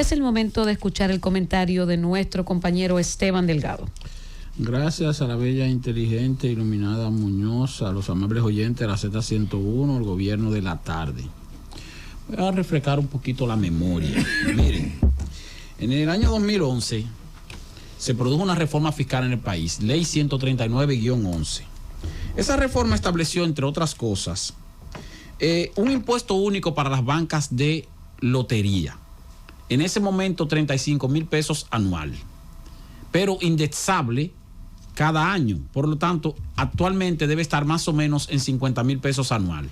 Es el momento de escuchar el comentario de nuestro compañero Esteban Delgado. Gracias a la bella, inteligente, iluminada Muñoz, a los amables oyentes de la Z101, el gobierno de la tarde. Voy a refrescar un poquito la memoria. Miren, en el año 2011 se produjo una reforma fiscal en el país, Ley 139-11. Esa reforma estableció, entre otras cosas, un impuesto único para las bancas de lotería. En ese momento, 35,000 pesos anual, pero indexable cada año. Por lo tanto, actualmente debe estar más o menos en 50,000 pesos anual.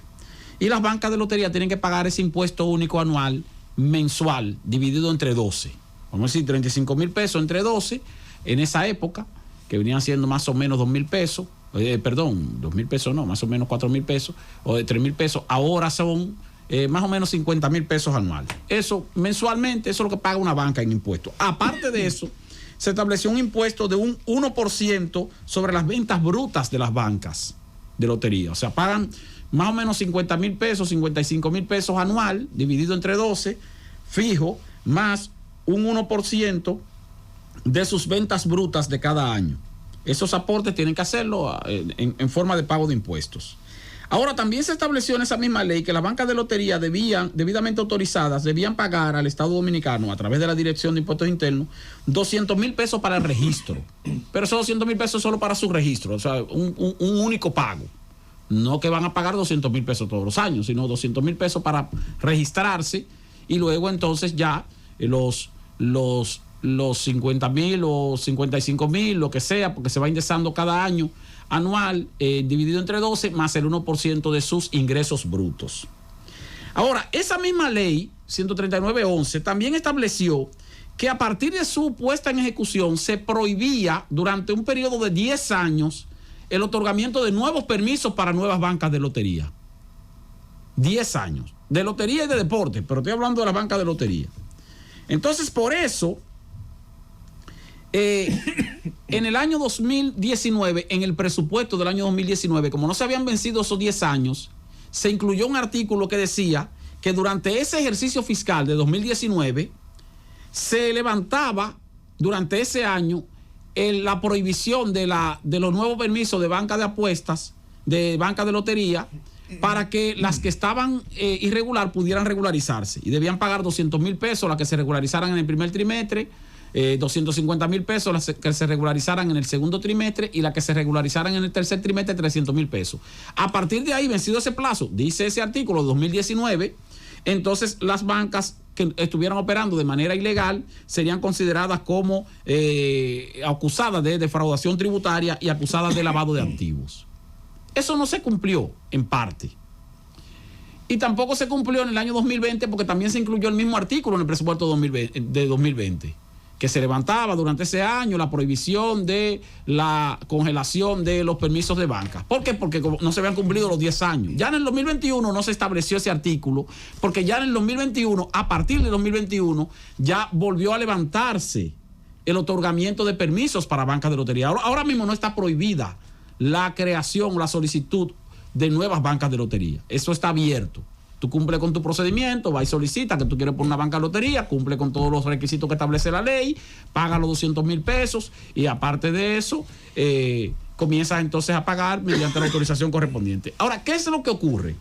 Y las bancas de lotería tienen que pagar ese impuesto único anual mensual, dividido entre 12. Vamos a decir 35,000 pesos entre 12, en esa época, que venían siendo más o menos 2,000 pesos, 2,000 pesos no, más o menos 4,000 pesos, o de 3,000 pesos, ahora son más o menos 50,000 pesos anuales. Eso, mensualmente, eso es lo que paga una banca en impuestos. Aparte de eso, se estableció un impuesto de un 1% sobre las ventas brutas de las bancas de lotería. O sea, pagan más o menos 50,000 pesos, 55,000 pesos anual, dividido entre 12, fijo, más un 1% de sus ventas brutas de cada año. Esos aportes tienen que hacerlo en forma de pago de impuestos. Ahora, también se estableció en esa misma ley que las bancas de lotería debidamente autorizadas, debían pagar al Estado Dominicano, a través de la Dirección de Impuestos Internos, 200,000 pesos para el registro. Pero esos 200,000 pesos solo para su registro, o sea, un único pago. No que van a pagar 200,000 pesos todos los años, sino 200,000 pesos para registrarse, y luego entonces ya los 50,000 o 55,000, lo que sea, porque se va indexando cada año anual, dividido entre 12, más el 1% de sus ingresos brutos. Ahora, esa misma ley 139-11 también estableció que a partir de su puesta en ejecución se prohibía durante un periodo de 10 años el otorgamiento de nuevos permisos para nuevas bancas de lotería. 10 años. De lotería y de deporte, pero estoy hablando de la banca de lotería. Entonces, por eso, en el año 2019, en el presupuesto del año 2019, como no se habían vencido esos 10 años, se incluyó un artículo que decía que durante ese ejercicio fiscal de 2019 se levantaba durante ese año la prohibición de los nuevos permisos de banca de apuestas, de banca de lotería, para que las que estaban irregular pudieran regularizarse, y debían pagar 200,000 pesos las que se regularizaran en el primer trimestre, 250,000 pesos las que se regularizaran en el segundo trimestre, y las que se regularizaran en el tercer trimestre, 300,000 pesos. A partir de ahí, vencido ese plazo, dice ese artículo de 2019, entonces las bancas que estuvieran operando de manera ilegal serían consideradas como acusadas de defraudación tributaria y acusadas de lavado de activos. Eso no se cumplió en parte. Y tampoco se cumplió en el año 2020, porque también se incluyó el mismo artículo en el presupuesto de 2020, que se levantaba durante ese año la prohibición de la congelación de los permisos de banca. ¿Por qué? Porque no se habían cumplido los 10 años. Ya en el 2021 no se estableció ese artículo, porque ya en el 2021, a partir del 2021, ya volvió a levantarse el otorgamiento de permisos para bancas de lotería. Ahora mismo no está prohibida la creación o la solicitud de nuevas bancas de lotería. Eso está abierto. Tú cumples con tu procedimiento, vas y solicitas que tú quieres poner una banca de lotería, cumple con todos los requisitos que establece la ley, paga los 200,000 pesos, y aparte de eso, comienzas entonces a pagar mediante la autorización correspondiente. Ahora, ¿qué es lo que ocurre?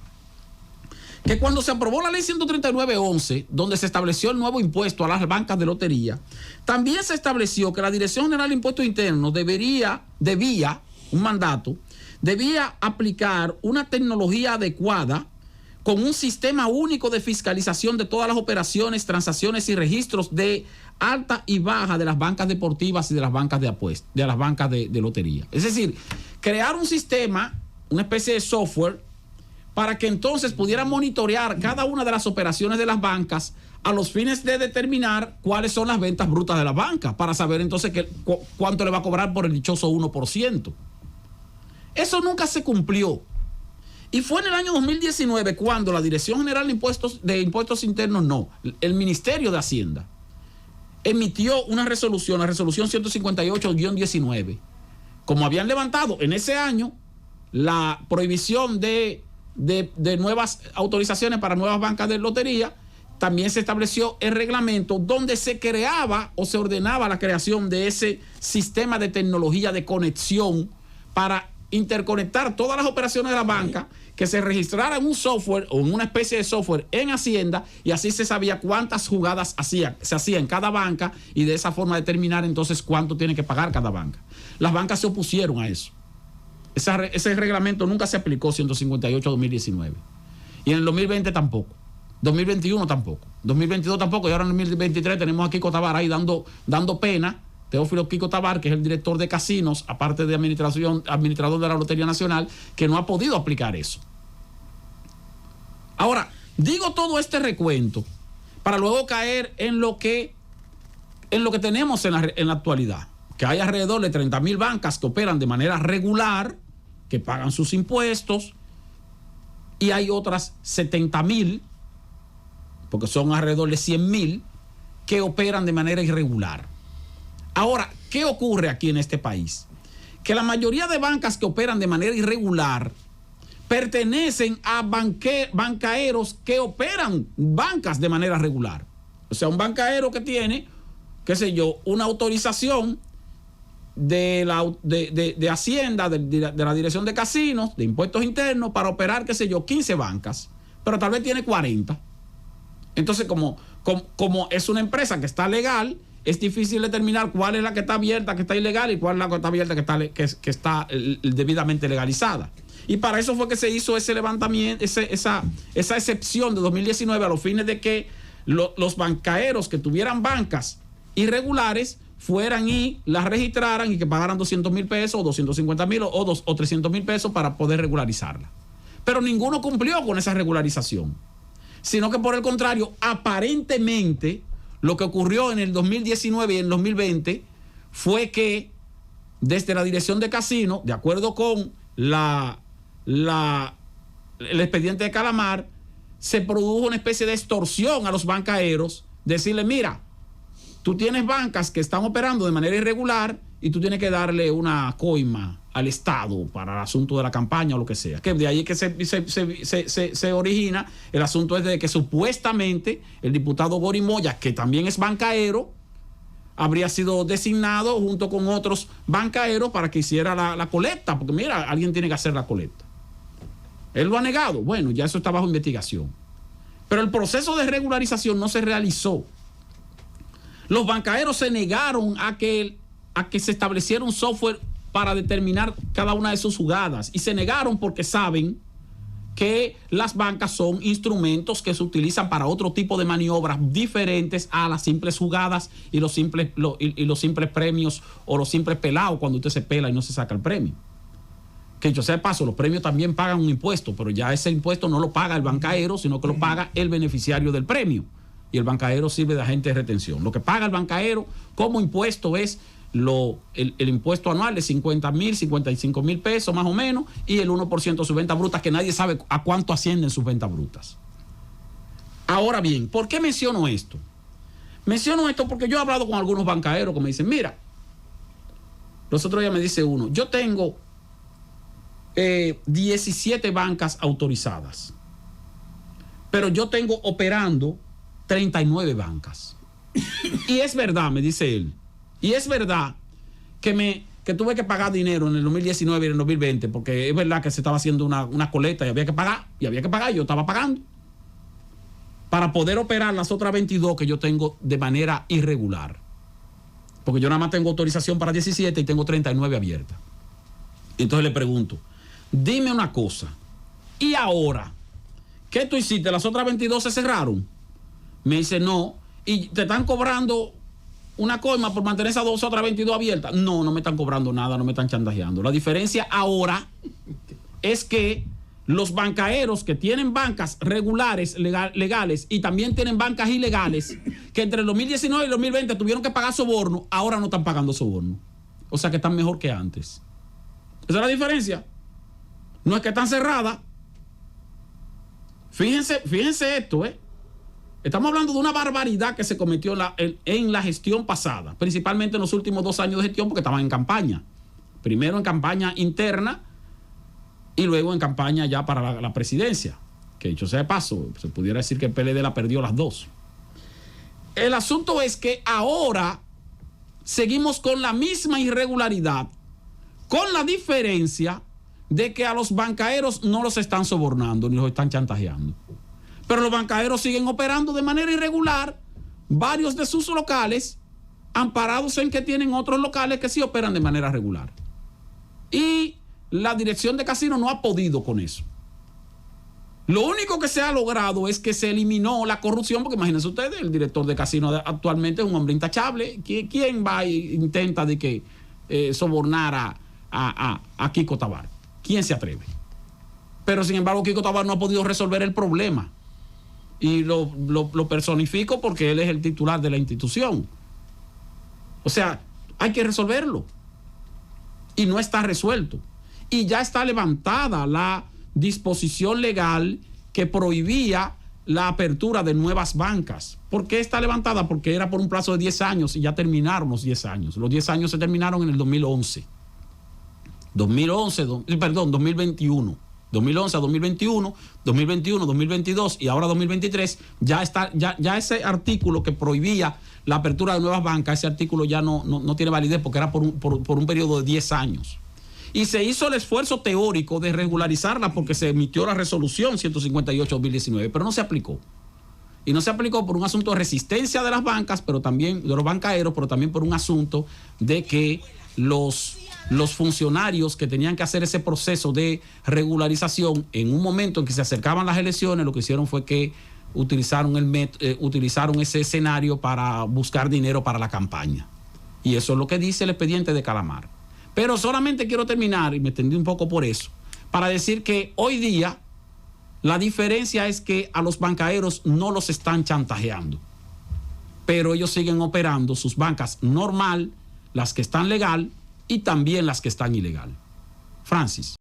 Que cuando se aprobó la ley 139-11, donde se estableció el nuevo impuesto a las bancas de lotería, también se estableció que la Dirección General de Impuestos Internos debía aplicar una tecnología adecuada con un sistema único de fiscalización de todas las operaciones, transacciones y registros de alta y baja de las bancas deportivas y de las bancas de apuestas, de las bancas de lotería. Es decir, crear un sistema, una especie de software, para que entonces pudiera monitorear cada una de las operaciones de las bancas a los fines de determinar cuáles son las ventas brutas de las bancas, para saber entonces cuánto le va a cobrar por el dichoso 1%. Eso nunca se cumplió. Y fue en el año 2019 cuando la Dirección General de Impuestos Internos, el Ministerio de Hacienda, emitió una resolución, la resolución 158-19. Como habían levantado en ese año la prohibición de nuevas autorizaciones para nuevas bancas de lotería, también se estableció el reglamento donde se creaba o se ordenaba la creación de ese sistema de tecnología de conexión para interconectar todas las operaciones de la banca, que se registrara en un software o en una especie de software en Hacienda, y así se sabía cuántas jugadas se hacía en cada banca, y de esa forma determinar entonces cuánto tiene que pagar cada banca. Las bancas se opusieron a eso. Ese reglamento nunca se aplicó, 158-2019. Y en el 2020 tampoco. 2021 tampoco. 2022 tampoco. Y ahora en el 2023 tenemos a Kiko Tabar ahí dando pena. Teófilo Kiko Tabar, que es el director de casinos, aparte de administrador de la Lotería Nacional, que no ha podido aplicar eso. Ahora, digo todo este recuento para luego caer en lo que tenemos en la actualidad, que hay alrededor de 30,000 bancas que operan de manera regular, que pagan sus impuestos, y hay otras 70,000, porque son alrededor de 100,000, que operan de manera irregular. Ahora, ¿qué ocurre aquí en este país? Que la mayoría de bancas que operan de manera irregular pertenecen a bancaeros que operan bancas de manera regular. O sea, un bancaero que tiene, qué sé yo, una autorización de Hacienda, de la Dirección de Casinos, de Impuestos Internos, para operar, qué sé yo, 15 bancas, pero tal vez tiene 40. Entonces, como es una empresa que está legal, es difícil determinar cuál es la que está abierta, que está ilegal, y cuál es la que está abierta, que está debidamente legalizada. Y para eso fue que se hizo ese levantamiento, esa excepción de 2019, a los fines de que los bancaeros que tuvieran bancas irregulares fueran y las registraran, y que pagaran 200,000 pesos o 250,000 o 300,000 pesos para poder regularizarla. Pero ninguno cumplió con esa regularización, sino que por el contrario, aparentemente lo que ocurrió en el 2019 y en el 2020 fue que desde la Dirección de Casinos, de acuerdo con el expediente de Calamar, se produjo una especie de extorsión a los bancaeros, decirle: mira, tú tienes bancas que están operando de manera irregular y tú tienes que darle una coima al Estado para el asunto de la campaña o lo que sea. Que de ahí es que se origina el asunto es de que supuestamente el diputado Gori Moya, que también es bancaero, habría sido designado junto con otros bancaeros para que hiciera la colecta, porque mira, alguien tiene que hacer la colecta. Él lo ha negado. Bueno, ya eso está bajo investigación. Pero el proceso de regularización no se realizó. Los bancaeros se negaron a que se estableciera un software para determinar cada una de sus jugadas, y se negaron porque saben que las bancas son instrumentos que se utilizan para otro tipo de maniobras diferentes a las simples jugadas y los simples premios, o los simples pelados, cuando usted se pela y no se saca el premio. Que yo sé de paso, los premios también pagan un impuesto, pero ya ese impuesto no lo paga el bancaero, sino que lo paga el beneficiario del premio, y el bancaero sirve de agente de retención. Lo que paga el bancaero como impuesto es el impuesto anual de 50,000, 55,000 pesos más o menos, y el 1% de sus ventas brutas, que nadie sabe a cuánto ascienden sus ventas brutas. Ahora bien, ¿por qué menciono esto? Menciono esto porque yo he hablado con algunos bancaeros que me dicen: mira, los otros días me dice uno, yo tengo 17 bancas autorizadas, pero yo tengo operando 39 bancas. Y es verdad, me dice él, y es verdad que tuve que pagar dinero en el 2019 y en el 2020, porque es verdad que se estaba haciendo una coleta y había que pagar, y yo estaba pagando para poder operar las otras 22 que yo tengo de manera irregular, porque yo nada más tengo autorización para 17 y tengo 39 abiertas. Y entonces le pregunto: dime una cosa, ¿y ahora qué tú hiciste? ¿Las otras 22 se cerraron? Me dice: no. ¿Y te están cobrando una coima por mantener esas otras 22 abiertas? No, no me están cobrando nada, no me están chantajeando. La diferencia ahora es que los bancaeros que tienen bancas regulares, legales, y también tienen bancas ilegales, que entre el 2019 y el 2020 tuvieron que pagar soborno, ahora no están pagando soborno. O sea que están mejor que antes. Esa es la diferencia. No es que están cerradas. Fíjense esto, Estamos hablando de una barbaridad que se cometió en la gestión pasada, principalmente en los últimos 2 años de gestión, porque estaban en campaña. Primero en campaña interna y luego en campaña ya para la presidencia. que dicho sea de paso, se pudiera decir que el PLD la perdió las dos. El asunto es que ahora seguimos con la misma irregularidad, con la diferencia de que a los bancaeros no los están sobornando ni los están chantajeando. Pero los bancaeros siguen operando de manera irregular, varios de sus locales, amparados en que tienen otros locales que sí operan de manera regular. Y la dirección de casino no ha podido con eso. Lo único que se ha logrado es que se eliminó la corrupción, porque imagínense ustedes, el director de casino actualmente es un hombre intachable. ¿Quién va e intenta de que sobornar a Kiko Tabar? ¿Quién se atreve? Pero sin embargo Kiko Tabar no ha podido resolver el problema. Y lo personifico porque él es el titular de la institución. O sea, hay que resolverlo. Y no está resuelto. Y ya está levantada la disposición legal que prohibía la apertura de nuevas bancas. ¿Por qué está levantada? Porque era por un plazo de 10 años y ya terminaron los 10 años. Los 10 años se terminaron en el 2011. 2021. 2011 a 2021, 2021, 2022 y ahora 2023, ya ese artículo que prohibía la apertura de nuevas bancas, ese artículo ya no tiene validez porque era por un periodo de 10 años. Y se hizo el esfuerzo teórico de regularizarla porque se emitió la resolución 158-2019, pero no se aplicó. Y no se aplicó por un asunto de resistencia de las bancas, pero también de los bancaeros, pero también por un asunto de que los funcionarios que tenían que hacer ese proceso de regularización en un momento en que se acercaban las elecciones, lo que hicieron fue que utilizaron ese escenario para buscar dinero para la campaña. Y eso es lo que dice el expediente de Calamar. Pero solamente quiero terminar, y me extendí un poco por eso, para decir que hoy día la diferencia es que a los bancaeros no los están chantajeando, pero ellos siguen operando sus bancas normal, las que están legal y también las que están ilegal. Francis.